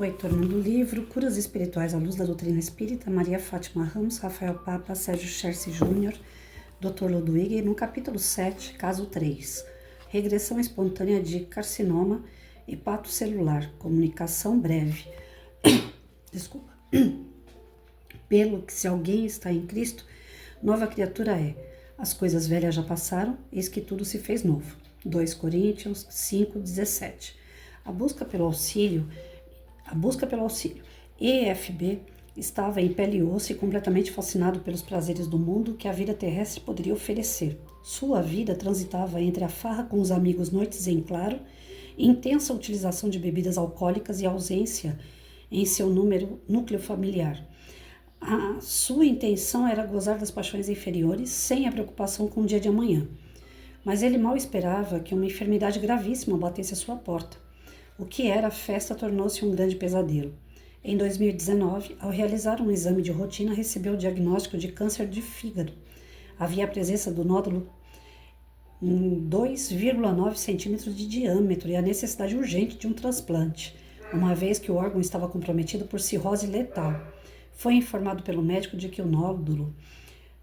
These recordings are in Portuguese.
Oi, turma do livro Curas Espirituais à Luz da Doutrina Espírita, Maria Fátima Ramos, Rafael Papa, Sérgio Cherce Júnior, Dr. Ludwig, no capítulo 7, caso 3, regressão espontânea de carcinoma hepatocelular, comunicação breve. Desculpa. Pelo que se alguém está em Cristo, nova criatura é. As coisas velhas já passaram, eis que tudo se fez novo. 2 Coríntios 5:17. A busca pelo auxílio. EFB estava em pele e osso e completamente fascinado pelos prazeres do mundo que a vida terrestre poderia oferecer. Sua vida transitava entre a farra com os amigos noites em claro, intensa utilização de bebidas alcoólicas e ausência em seu núcleo familiar. A sua intenção era gozar das paixões inferiores sem a preocupação com o dia de amanhã. Mas ele mal esperava que uma enfermidade gravíssima batesse à sua porta. O que era a festa tornou-se um grande pesadelo. Em 2019, ao realizar um exame de rotina, recebeu o diagnóstico de câncer de fígado. Havia a presença do nódulo em 2,9 centímetros de diâmetro e a necessidade urgente de um transplante, uma vez que o órgão estava comprometido por cirrose letal. Foi informado pelo médico de que o nódulo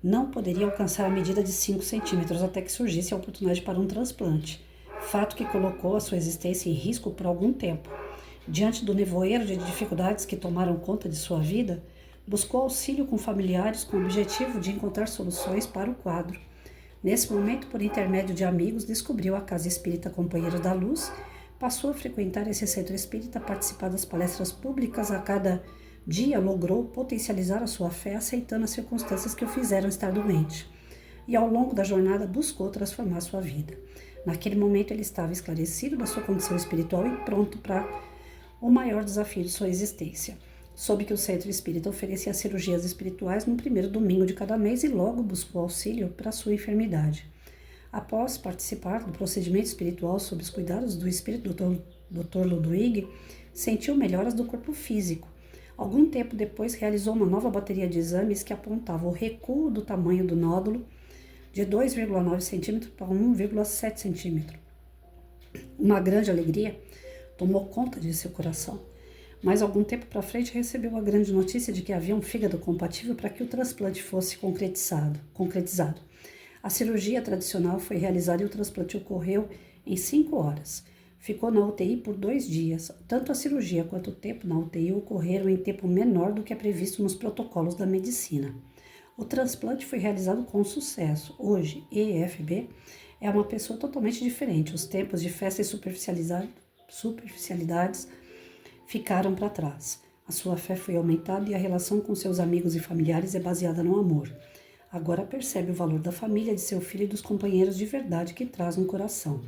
não poderia alcançar a medida de 5 centímetros até que surgisse a oportunidade para um transplante, fato que colocou a sua existência em risco por algum tempo. Diante do nevoeiro de dificuldades que tomaram conta de sua vida, buscou auxílio com familiares com o objetivo de encontrar soluções para o quadro. Nesse momento, por intermédio de amigos, descobriu a Casa Espírita Companheiros da Luz, passou a frequentar esse centro espírita, participar das palestras públicas a cada dia, logrou potencializar a sua fé, aceitando as circunstâncias que o fizeram estar doente. E ao longo da jornada buscou transformar sua vida. Naquele momento ele estava esclarecido da sua condição espiritual e pronto para o maior desafio de sua existência. Soube que o centro espírita oferecia cirurgias espirituais no primeiro domingo de cada mês e logo buscou auxílio para sua enfermidade. Após participar do procedimento espiritual sob os cuidados do espírito Dr. Ludwig, sentiu melhoras do corpo físico. Algum tempo depois realizou uma nova bateria de exames que apontava o recuo do tamanho do nódulo de 2,9 centímetros para 1,7 centímetros. Uma grande alegria tomou conta de seu coração. Mas algum tempo para frente recebeu a grande notícia de que havia um fígado compatível para que o transplante fosse concretizado. A cirurgia tradicional foi realizada e o transplante ocorreu em 5 horas. Ficou na UTI por 2 dias. Tanto a cirurgia quanto o tempo na UTI ocorreram em tempo menor do que é previsto nos protocolos da medicina. O transplante foi realizado com sucesso. Hoje, EFB é uma pessoa totalmente diferente. Os tempos de festa e superficialidades ficaram para trás. A sua fé foi aumentada e a relação com seus amigos e familiares é baseada no amor. Agora percebe o valor da família, de seu filho e dos companheiros de verdade que traz no coração.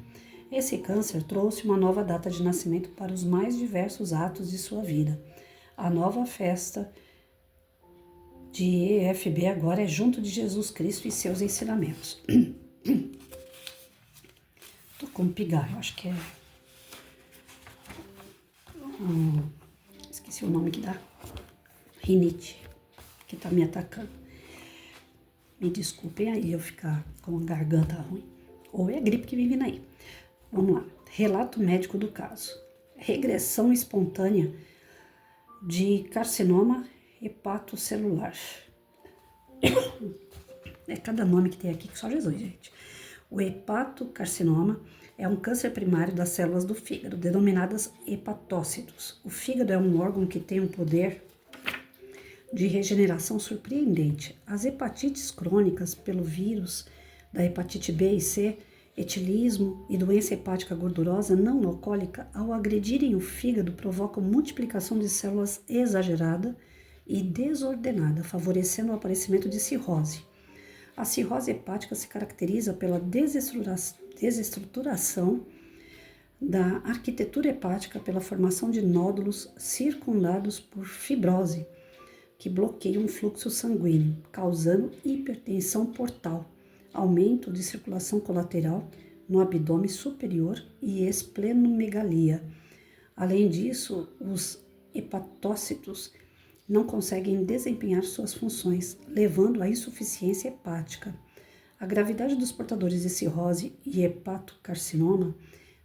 Esse câncer trouxe uma nova data de nascimento para os mais diversos atos de sua vida. A nova festa de EFB agora é junto de Jesus Cristo e seus ensinamentos. Tô com pigarro, acho que é... esqueci o nome que dá. Rinite, que tá me atacando. Me desculpem aí eu ficar com a garganta ruim. Ou é a gripe que vem vindo aí. Vamos lá. Relato médico do caso. Regressão espontânea de carcinoma hepatocelular. É cada nome que tem aqui que só Jesus, gente. O hepatocarcinoma é um câncer primário das células do fígado, denominadas hepatócitos. O fígado é um órgão que tem um poder de regeneração surpreendente. As hepatites crônicas pelo vírus da hepatite B e C, etilismo e doença hepática gordurosa não alcoólica, ao agredirem o fígado, provocam multiplicação de células exagerada e desordenada, favorecendo o aparecimento de cirrose. A cirrose hepática se caracteriza pela desestruturação da arquitetura hepática, pela formação de nódulos circundados por fibrose, que bloqueiam o fluxo sanguíneo, causando hipertensão portal, aumento de circulação colateral no abdômen superior e esplenomegalia. Além disso, os hepatócitos não conseguem desempenhar suas funções, levando à insuficiência hepática. A gravidade dos portadores de cirrose e hepatocarcinoma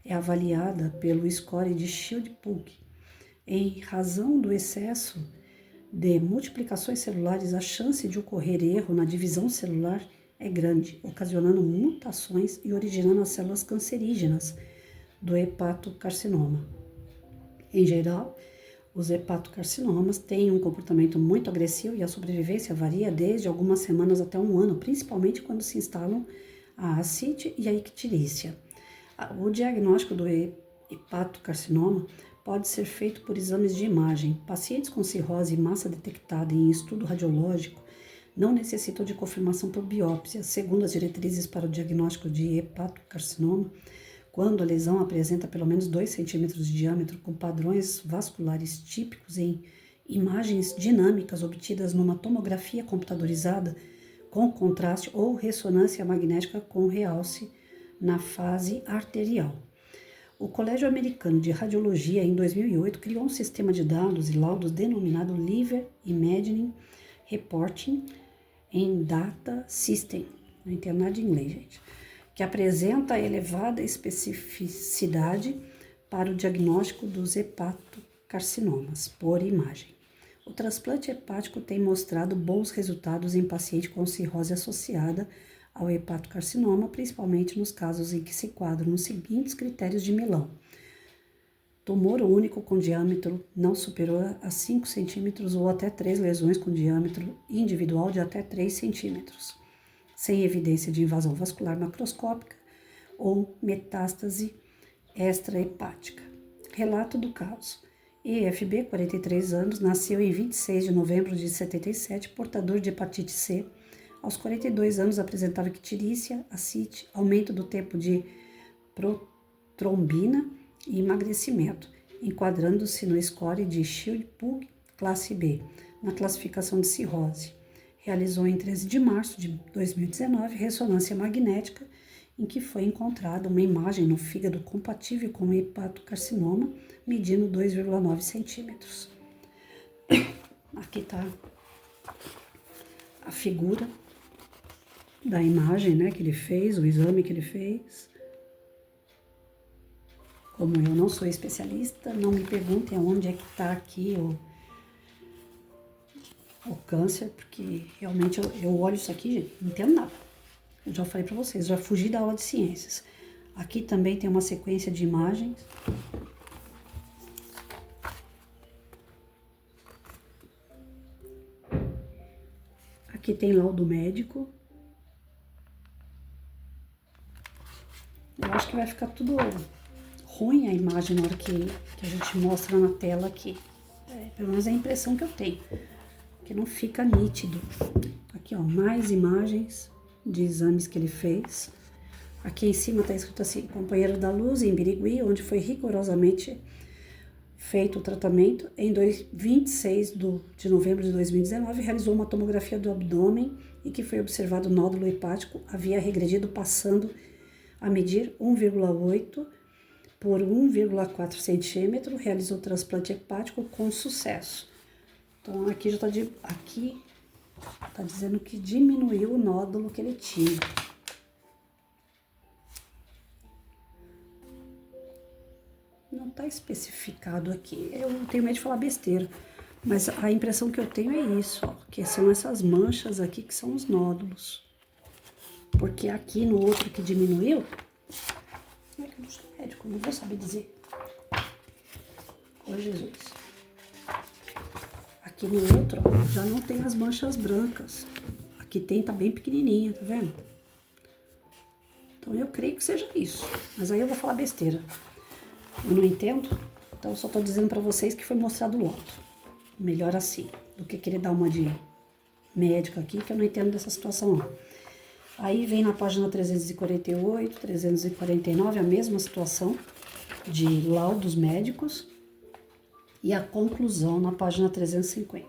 é avaliada pelo score de Child-Pugh, Em razão do excesso de multiplicações celulares, a chance de ocorrer erro na divisão celular é grande, ocasionando mutações e originando as células cancerígenas do hepatocarcinoma. Em geral, os hepatocarcinomas têm um comportamento muito agressivo e a sobrevivência varia desde algumas semanas até um ano, principalmente quando se instalam a ascite e a icterícia. O diagnóstico do hepatocarcinoma pode ser feito por exames de imagem. Pacientes com cirrose e massa detectada em estudo radiológico não necessitam de confirmação por biópsia, segundo as diretrizes para o diagnóstico de hepatocarcinoma. Quando a lesão apresenta pelo menos 2 centímetros de diâmetro, com padrões vasculares típicos em imagens dinâmicas obtidas numa tomografia computadorizada com contraste ou ressonância magnética com realce na fase arterial. O Colégio Americano de Radiologia, em 2008, criou um sistema de dados e laudos denominado Liver Imaging Reporting and Data System, não entendo nada de inglês, gente, que apresenta elevada especificidade para o diagnóstico dos hepatocarcinomas por imagem. O transplante hepático tem mostrado bons resultados em pacientes com cirrose associada ao hepatocarcinoma, principalmente nos casos em que se enquadram os seguintes critérios de Milão: tumor único com diâmetro não superior a 5 centímetros ou até 3 lesões com diâmetro individual de até 3 centímetros, sem evidência de invasão vascular macroscópica ou metástase extrahepática. Relato do caso. EFB, 43 anos, nasceu em 26 de novembro de 77, portador de hepatite C. Aos 42 anos apresentava icterícia, ascite, aumento do tempo de protrombina e emagrecimento, enquadrando-se no score de Shield-Pugh classe B, na classificação de cirrose. Realizou em 13 de março de 2019 ressonância magnética, em que foi encontrada uma imagem no fígado compatível com hepatocarcinoma, medindo 2,9 centímetros. Aqui está a figura da imagem, né, que ele fez, o exame que ele fez. Como eu não sou especialista, não me perguntem onde é que está aqui o câncer, porque realmente eu olho isso aqui, gente, não entendo nada. Eu já falei para vocês, já fugi da aula de ciências. Aqui também tem uma sequência de imagens. Aqui tem laudo médico. Eu acho que vai ficar tudo ruim a imagem na hora que a gente mostra na tela aqui. Pelo menos é a impressão que eu tenho, que não fica nítido. Aqui, ó, mais imagens de exames que ele fez. Aqui em cima está escrito assim: companheiro da luz em Birigui, onde foi rigorosamente feito o tratamento. Em 26 de novembro de 2019, realizou uma tomografia do abdômen e que foi observado nódulo hepático havia regredido, passando a medir 1,8 por 1,4 centímetro. Realizou transplante hepático com sucesso. Então aqui já tá dizendo que diminuiu o nódulo que ele tinha. Não está especificado aqui. Eu tenho medo de falar besteira, mas a impressão que eu tenho é isso, ó, que são essas manchas aqui que são os nódulos. Porque aqui no outro que diminuiu, como é que eu não sou médico? Não vou saber dizer. Ô Jesus. Aqui no outro, ó, já não tem as manchas brancas. Aqui tem, tá bem pequenininha, tá vendo? Então eu creio que seja isso. Mas aí eu vou falar besteira. Eu não entendo, então eu só tô dizendo pra vocês que foi mostrado o laudo. Melhor assim, do que querer dar uma de médico aqui, que eu não entendo dessa situação não. Aí vem na página 348, 349, a mesma situação de laudos médicos. E a conclusão na página 350.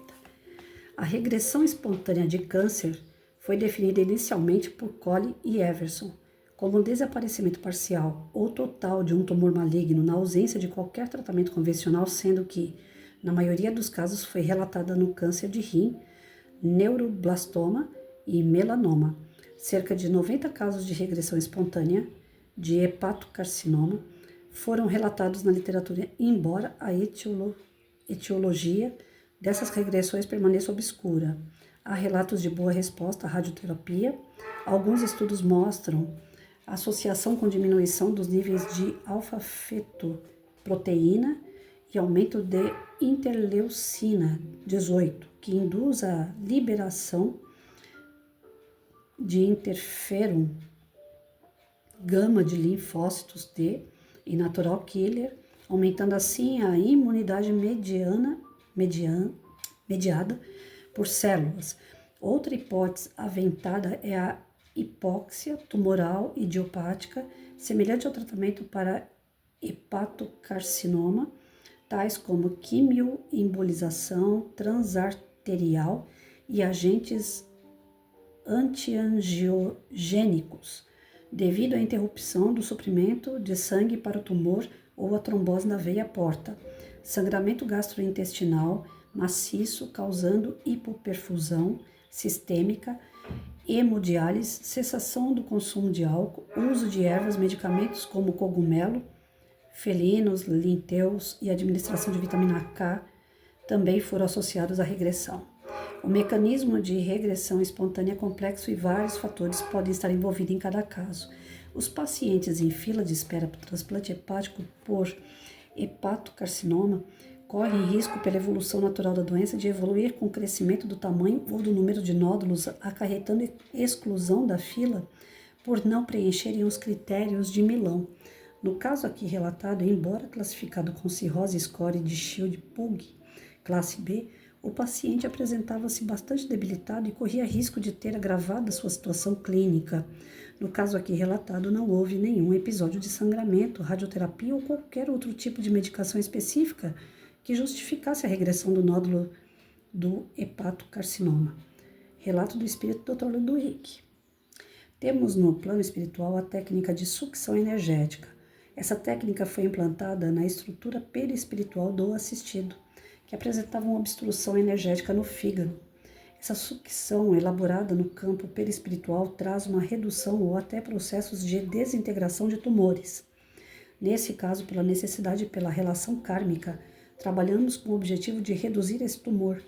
A regressão espontânea de câncer foi definida inicialmente por Cole e Everson como um desaparecimento parcial ou total de um tumor maligno na ausência de qualquer tratamento convencional, sendo que, na maioria dos casos, foi relatada no câncer de rim, neuroblastoma e melanoma. Cerca de 90 casos de regressão espontânea de hepatocarcinoma foram relatados na literatura, embora a etiologia etiologia dessas regressões permaneça obscura. Há relatos de boa resposta à radioterapia. Alguns estudos mostram associação com diminuição dos níveis de alfa-fetoproteína e aumento de interleucina 18, que induz a liberação de interferon gama de linfócitos T e natural killer, aumentando assim a imunidade mediada por células. Outra hipótese aventada é a hipóxia tumoral idiopática, semelhante ao tratamento para hepatocarcinoma, tais como quimioembolização transarterial e agentes antiangiogênicos, devido à interrupção do suprimento de sangue para o tumor ou a trombose na veia porta, sangramento gastrointestinal maciço causando hipoperfusão sistêmica, hemodiálise, cessação do consumo de álcool, uso de ervas, medicamentos como cogumelo, felinos, linteus e administração de vitamina K também foram associados à regressão. O mecanismo de regressão espontânea é complexo e vários fatores podem estar envolvidos em cada caso. Os pacientes em fila de espera para transplante hepático por hepatocarcinoma correm risco, pela evolução natural da doença, de evoluir com o crescimento do tamanho ou do número de nódulos, acarretando exclusão da fila por não preencherem os critérios de Milão. No caso aqui relatado, embora classificado com cirrose score de Shield-Pugh, classe B, o paciente apresentava-se bastante debilitado e corria risco de ter agravado a sua situação clínica. No caso aqui relatado, não houve nenhum episódio de sangramento, radioterapia ou qualquer outro tipo de medicação específica que justificasse a regressão do nódulo do hepatocarcinoma. Relato do espírito Dr. Ludwig. Temos no plano espiritual a técnica de sucção energética. Essa técnica foi implantada na estrutura perispiritual do assistido, que apresentava uma obstrução energética no fígado. Essa sucção, elaborada no campo perispiritual, traz uma redução ou até processos de desintegração de tumores. Nesse caso, pela necessidade e pela relação kármica, trabalhamos com o objetivo de reduzir esse tumor,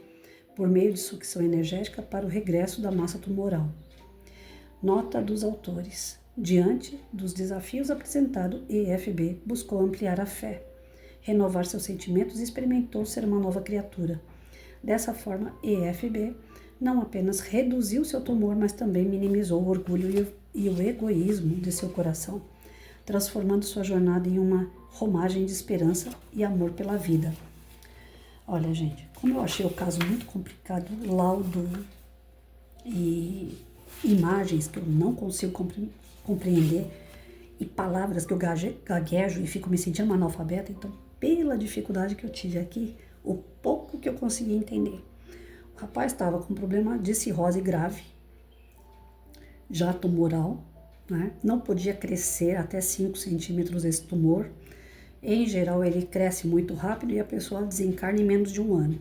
por meio de sucção energética para o regresso da massa tumoral. Nota dos autores. Diante dos desafios apresentados, EFB buscou ampliar a fé, renovar seus sentimentos e experimentou ser uma nova criatura. Dessa forma, EFB não apenas reduziu seu tumor, mas também minimizou o orgulho e o egoísmo de seu coração, transformando sua jornada em uma romagem de esperança e amor pela vida. Olha, gente, como eu achei o caso muito complicado, laudo e imagens que eu não consigo compreender e palavras que eu gaguejo e fico me sentindo uma analfabeta, então, pela dificuldade que eu tive aqui, o pouco que eu consegui entender. O rapaz estava com um problema de cirrose grave, já tumoral, né? Não podia crescer até 5 centímetros esse tumor. Em geral, ele cresce muito rápido e a pessoa desencarna em menos de um ano.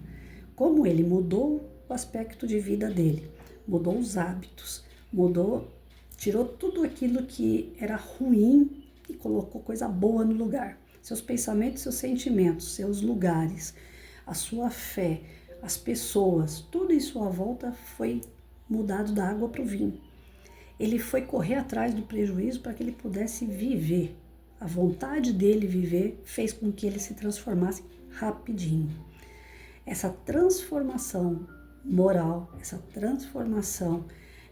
Como ele mudou o aspecto de vida dele, mudou os hábitos, tirou tudo aquilo que era ruim e colocou coisa boa no lugar. Seus pensamentos, seus sentimentos, seus lugares, a sua fé, as pessoas, tudo em sua volta foi mudado da água para o vinho. Ele foi correr atrás do prejuízo para que ele pudesse viver. A vontade dele viver fez com que ele se transformasse rapidinho. Essa transformação moral, essa transformação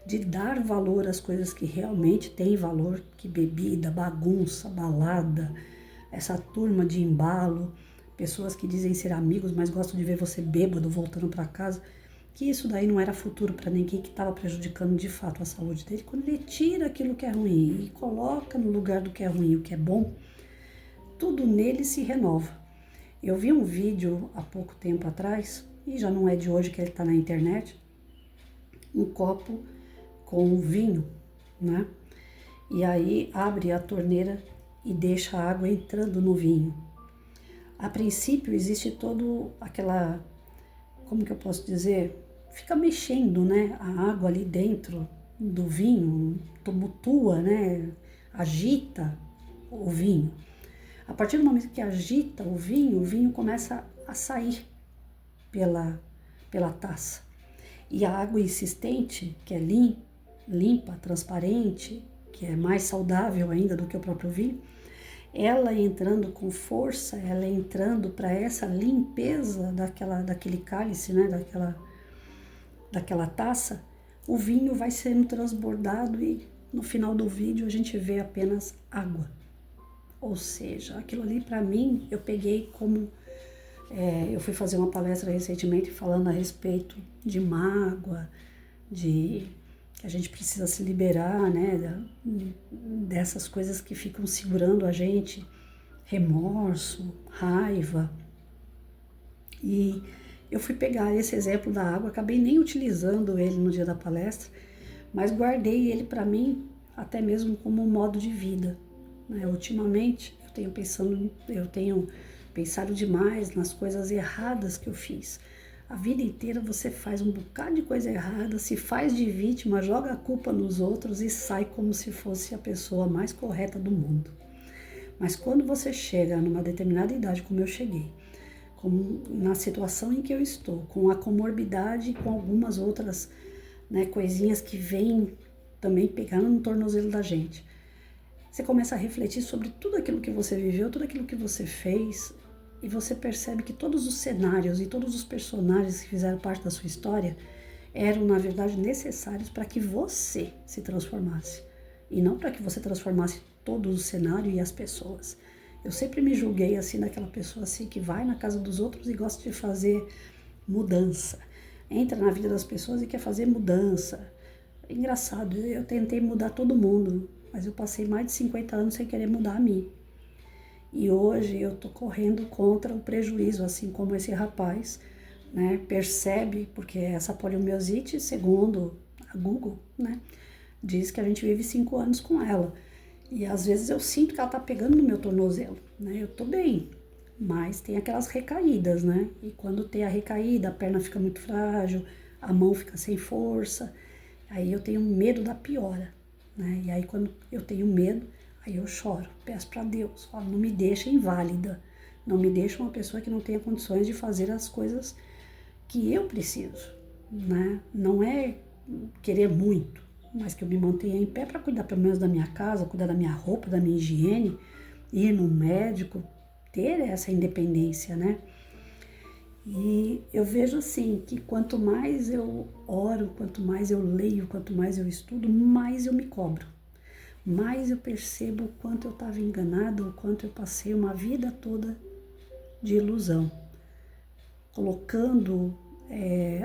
de dar valor às coisas que realmente têm valor, que bebida, bagunça, balada, essa turma de embalo, pessoas que dizem ser amigos, mas gostam de ver você bêbado voltando para casa, que isso daí não era futuro para ninguém, que estava prejudicando de fato a saúde dele. Quando ele tira aquilo que é ruim e coloca no lugar do que é ruim o que é bom, tudo nele se renova. Eu vi um vídeo há pouco tempo atrás, e já não é de hoje que ele está na internet, um copo com vinho, né? E aí abre a torneira e deixa a água entrando no vinho. A princípio existe todo aquela, como que eu posso dizer, fica mexendo, né? A água ali dentro do vinho, tumultua, né? Agita o vinho. A partir do momento que agita o vinho começa a sair pela taça. E a água insistente, que é limpa, transparente, que é mais saudável ainda do que o próprio vinho, ela entrando com força, ela entrando para essa limpeza daquele cálice, né, daquela taça, o vinho vai sendo transbordado e no final do vídeo a gente vê apenas água. Ou seja, aquilo ali para mim, eu peguei como... eu fui fazer uma palestra recentemente falando a respeito de mágoa, de que a gente precisa se liberar, né, dessas coisas que ficam segurando a gente, remorso, raiva. E eu fui pegar esse exemplo da água, acabei nem utilizando ele no dia da palestra, mas guardei ele para mim até mesmo como um modo de vida, né? Ultimamente eu tenho pensado demais nas coisas erradas que eu fiz. A vida inteira você faz um bocado de coisa errada, se faz de vítima, joga a culpa nos outros e sai como se fosse a pessoa mais correta do mundo. Mas quando você chega numa determinada idade, como eu cheguei, na situação em que eu estou, com a comorbidade e com algumas outras, né, coisinhas que vêm também pegando no tornozelo da gente, você começa a refletir sobre tudo aquilo que você viveu, tudo aquilo que você fez, e você percebe que todos os cenários e todos os personagens que fizeram parte da sua história eram, na verdade, necessários para que você se transformasse. E não para que você transformasse todo o cenário e as pessoas. Eu sempre me julguei assim, daquela pessoa assim, que vai na casa dos outros e gosta de fazer mudança. Entra na vida das pessoas e quer fazer mudança. Engraçado, eu tentei mudar todo mundo, mas eu passei mais de 50 anos sem querer mudar a mim. E hoje eu tô correndo contra o prejuízo, assim como esse rapaz, né, percebe, porque essa poliomielite, segundo a Google, né, diz que a gente vive 5 anos com ela. E às vezes eu sinto que ela tá pegando no meu tornozelo, né, eu tô bem, mas tem aquelas recaídas, né, e quando tem a recaída, a perna fica muito frágil, a mão fica sem força, aí eu tenho medo da piora, né, e aí quando eu tenho medo, aí eu choro, peço para Deus, falo, não me deixa inválida, não me deixa uma pessoa que não tenha condições de fazer as coisas que eu preciso, né? Não é querer muito, mas que eu me mantenha em pé para cuidar pelo menos da minha casa, cuidar da minha roupa, da minha higiene, ir no médico, ter essa independência, né? E eu vejo assim, que quanto mais eu oro, quanto mais eu leio, quanto mais eu estudo, mais eu me cobro. Mais eu percebo o quanto eu estava enganada, o quanto eu passei uma vida toda de ilusão, colocando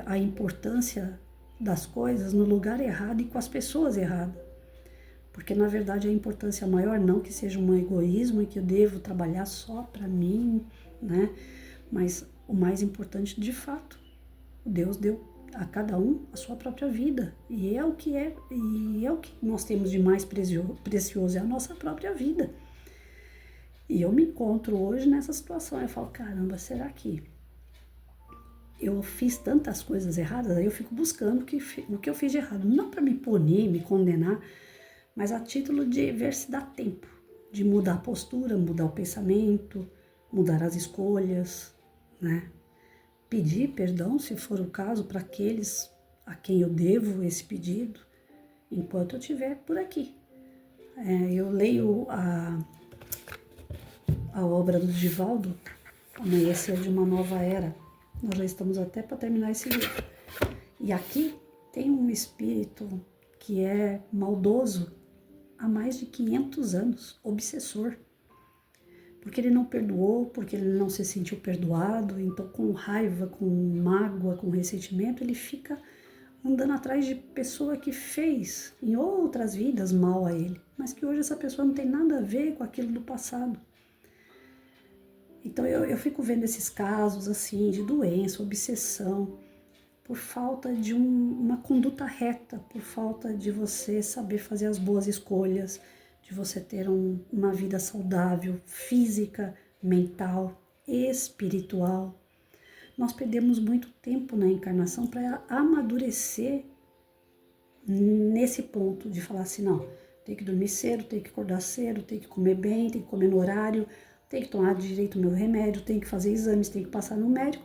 a importância das coisas no lugar errado e com as pessoas erradas. Porque, na verdade, a importância maior não que seja um egoísmo e que eu devo trabalhar só para mim, né? Mas o mais importante, de fato, Deus deu a cada um a sua própria vida. E é o que nós temos de mais precioso, é a nossa própria vida. E eu me encontro hoje nessa situação. Eu falo, caramba, será que eu fiz tantas coisas erradas? Aí eu fico buscando o que eu fiz de errado. Não para me punir, me condenar, mas a título de ver se dá tempo de mudar a postura, mudar o pensamento, mudar as escolhas, né? Pedir perdão, se for o caso, para aqueles a quem eu devo esse pedido, enquanto eu estiver por aqui. Eu leio a obra do Divaldo, Amanhecer de uma Nova Era. Nós já estamos até para terminar esse livro. E aqui tem um espírito que é maldoso há mais de 500 anos, obsessor. Porque ele não perdoou, porque ele não se sentiu perdoado, então com raiva, com mágoa, com ressentimento, ele fica andando atrás de pessoa que fez em outras vidas mal a ele, mas que hoje essa pessoa não tem nada a ver com aquilo do passado. Então eu fico vendo esses casos assim de doença, obsessão, por falta de uma conduta reta, por falta de você saber fazer as boas escolhas, de você ter uma vida saudável, física, mental, espiritual. Nós perdemos muito tempo na encarnação para amadurecer nesse ponto de falar assim, não, tem que dormir cedo, tem que acordar cedo, tem que comer bem, tem que comer no horário, tem que tomar direito o meu remédio, tem que fazer exames, tem que passar no médico,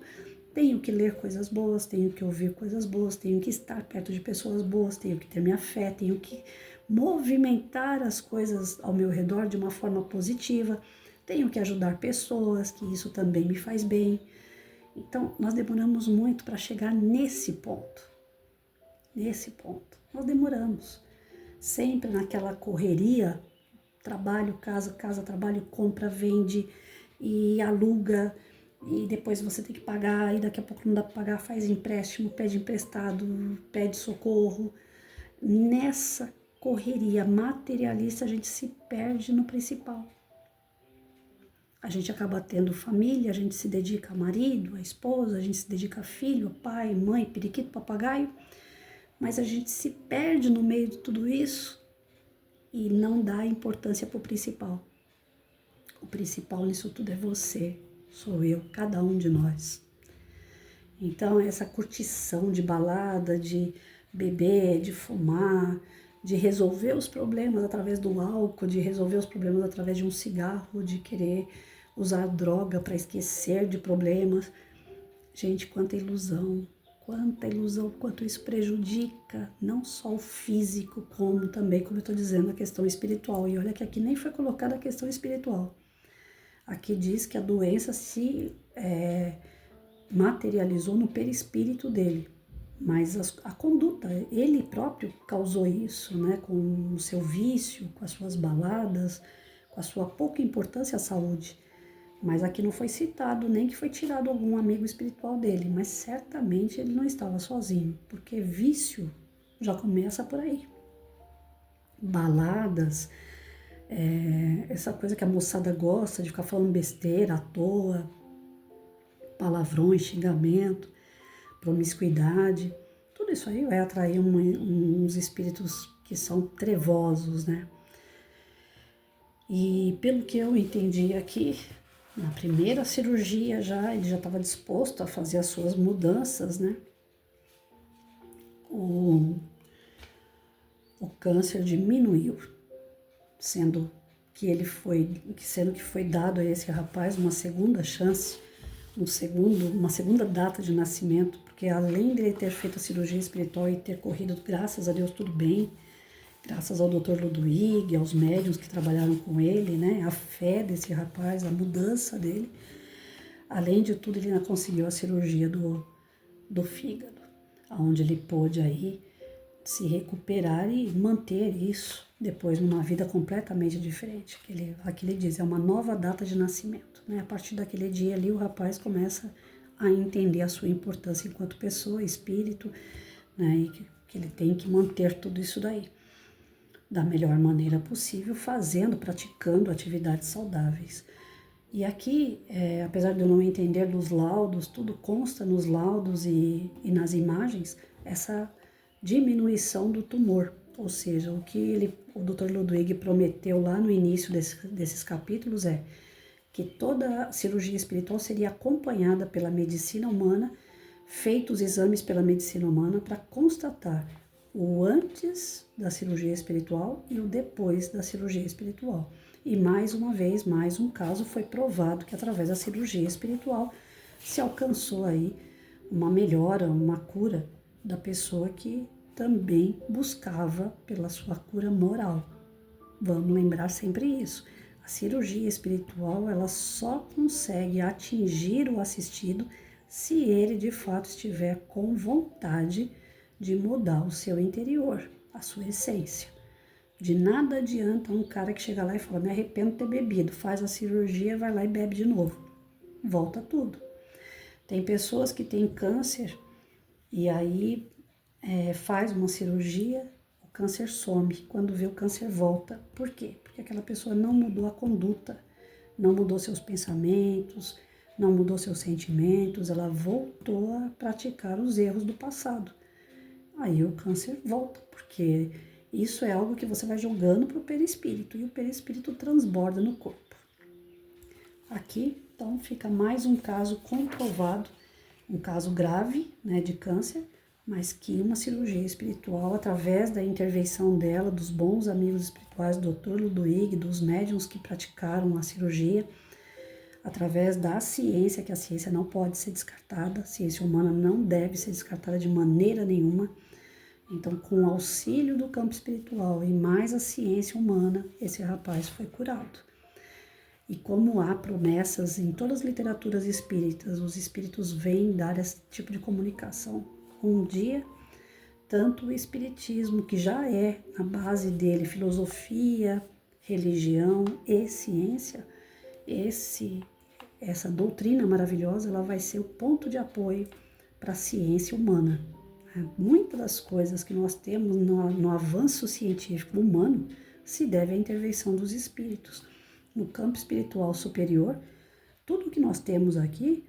Tenho que ler coisas boas, tenho que ouvir coisas boas, tenho que estar perto de pessoas boas, tenho que ter minha fé, tenho que movimentar as coisas ao meu redor de uma forma positiva, tenho que ajudar pessoas, que isso também me faz bem. Então, nós demoramos muito para chegar nesse ponto. Nesse ponto. Nós demoramos. Sempre naquela correria, trabalho, casa, casa, trabalho, compra, vende e aluga. E depois você tem que pagar, e daqui a pouco não dá para pagar, faz empréstimo, pede emprestado, pede socorro. Nessa correria materialista, a gente se perde no principal. A gente acaba tendo família, a gente se dedica a marido, a esposa, a gente se dedica a filho, pai, mãe, periquito, papagaio, mas a gente se perde no meio de tudo isso e não dá importância para o principal. O principal nisso tudo é você, sou eu, cada um de nós. Então, essa curtição de balada, de beber, de fumar, de resolver os problemas através do álcool, de resolver os problemas através de um cigarro, de querer usar droga para esquecer de problemas. Gente, quanta ilusão, quanto isso prejudica não só o físico, como também, como eu estou dizendo, a questão espiritual. E olha que aqui nem foi colocada a questão espiritual. Aqui diz que a doença se materializou no perispírito dele, mas a conduta, ele próprio causou isso, né, com o seu vício, com as suas baladas, com a sua pouca importância à saúde. Mas aqui não foi citado nem que foi tirado algum amigo espiritual dele, mas certamente ele não estava sozinho, porque vício já começa por aí. Baladas, essa coisa que a moçada gosta de ficar falando besteira à toa, palavrões, xingamento, promiscuidade, tudo isso aí vai atrair uns espíritos que são trevosos, né? E pelo que eu entendi aqui, na primeira cirurgia ele já estava disposto a fazer as suas mudanças, né? O câncer diminuiu, sendo que foi dado a esse rapaz uma segunda chance, uma segunda data de nascimento, porque além de ele ter feito a cirurgia espiritual e ter corrido, graças a Deus, tudo bem, graças ao Dr. Ludwig, aos médiuns que trabalharam com ele, né, a fé desse rapaz, a mudança dele, além de tudo, ele ainda conseguiu a cirurgia do fígado, onde ele pôde aí se recuperar e manter isso depois numa vida completamente diferente. Aqui ele diz, é uma nova data de nascimento, né? A partir daquele dia ali o rapaz começa a entender a sua importância enquanto pessoa, espírito, né? E que ele tem que manter tudo isso daí da melhor maneira possível, praticando atividades saudáveis. E aqui, apesar de eu não entender dos laudos, tudo consta nos laudos e nas imagens, essa diminuição do tumor, ou seja, o que o Dr. Ludwig prometeu lá no início desses capítulos é que toda cirurgia espiritual seria acompanhada pela medicina humana, feitos exames pela medicina humana para constatar o antes da cirurgia espiritual e o depois da cirurgia espiritual. E mais uma vez, mais um caso, foi provado que através da cirurgia espiritual se alcançou aí uma melhora, uma cura da pessoa que também buscava pela sua cura moral. Vamos lembrar sempre isso. A cirurgia espiritual, ela só consegue atingir o assistido se ele de fato estiver com vontade de mudar o seu interior, a sua essência. De nada adianta um cara que chega lá e fala, me arrependo de ter bebido, faz a cirurgia, vai lá e bebe de novo. Volta tudo. Tem pessoas que têm câncer e aí faz uma cirurgia, o câncer some. Quando vê, o câncer volta. Por quê? Porque aquela pessoa não mudou a conduta, não mudou seus pensamentos, não mudou seus sentimentos, ela voltou a praticar os erros do passado. Aí o câncer volta, porque isso é algo que você vai jogando para o perispírito, e o perispírito transborda no corpo. Aqui, então, fica mais um caso comprovado, um caso grave, né, de câncer, mas que uma cirurgia espiritual, através da intervenção dela, dos bons amigos espirituais, do Dr. Ludwig, dos médiuns que praticaram a cirurgia, através da ciência, que a ciência não pode ser descartada, a ciência humana não deve ser descartada de maneira nenhuma. Então, com o auxílio do campo espiritual e mais a ciência humana, esse rapaz foi curado. E como há promessas em todas as literaturas espíritas, os espíritos vêm dar esse tipo de comunicação. Um dia, tanto o espiritismo, que já é na base dele filosofia, religião e ciência, essa doutrina maravilhosa, ela vai ser o ponto de apoio para a ciência humana. Muitas das coisas que nós temos no avanço científico humano se deve à intervenção dos espíritos. No campo espiritual superior, tudo que nós temos aqui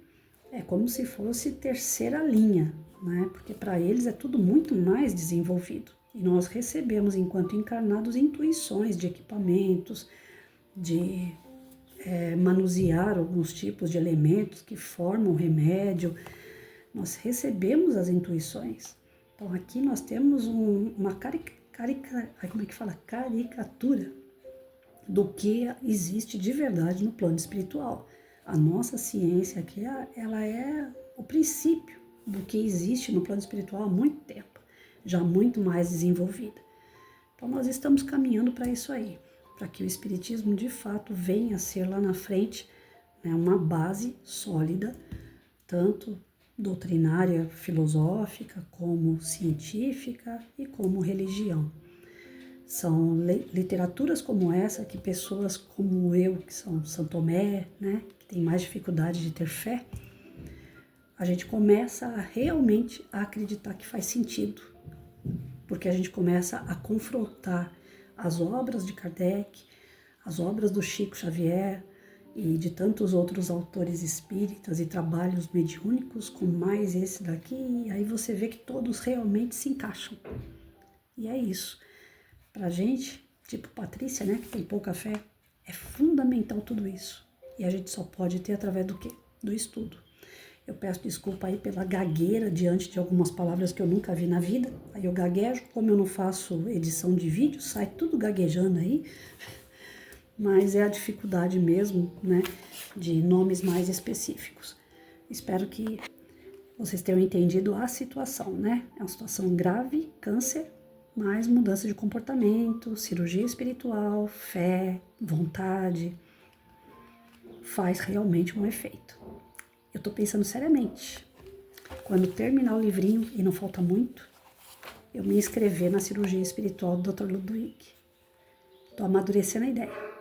é como se fosse terceira linha, né? Porque para eles é tudo muito mais desenvolvido. E nós recebemos, enquanto encarnados, intuições de equipamentos, de manusear alguns tipos de elementos que formam remédio. Nós recebemos as intuições. Então aqui nós temos uma caricatura do que existe de verdade no plano espiritual. A nossa ciência aqui, ela é o princípio do que existe no plano espiritual há muito tempo, já muito mais desenvolvida. Então nós estamos caminhando para isso aí, para que o espiritismo de fato venha a ser lá na frente, né, uma base sólida, tanto doutrinária, filosófica, como científica e como religião. São literaturas como essa que pessoas como eu, que são São Tomé, né, que tem mais dificuldade de ter fé, a gente começa realmente a acreditar que faz sentido, porque a gente começa a confrontar as obras de Kardec, as obras do Chico Xavier e de tantos outros autores espíritas e trabalhos mediúnicos, com mais esse daqui, e aí você vê que todos realmente se encaixam. E é isso. Pra gente, tipo Patrícia, né, que tem pouca fé, é fundamental tudo isso. E a gente só pode ter através do quê? Do estudo. Eu peço desculpa aí pela gagueira diante de algumas palavras que eu nunca vi na vida. Aí eu gaguejo, como eu não faço edição de vídeo, sai tudo gaguejando aí. Mas é a dificuldade mesmo, né, de nomes mais específicos. Espero que vocês tenham entendido a situação, né? É uma situação grave, câncer, mas mudança de comportamento, cirurgia espiritual, fé, vontade, faz realmente um efeito. Eu tô pensando seriamente, quando terminar o livrinho, e não falta muito, eu me inscrever na cirurgia espiritual do Dr. Ludwig. Tô amadurecendo a ideia.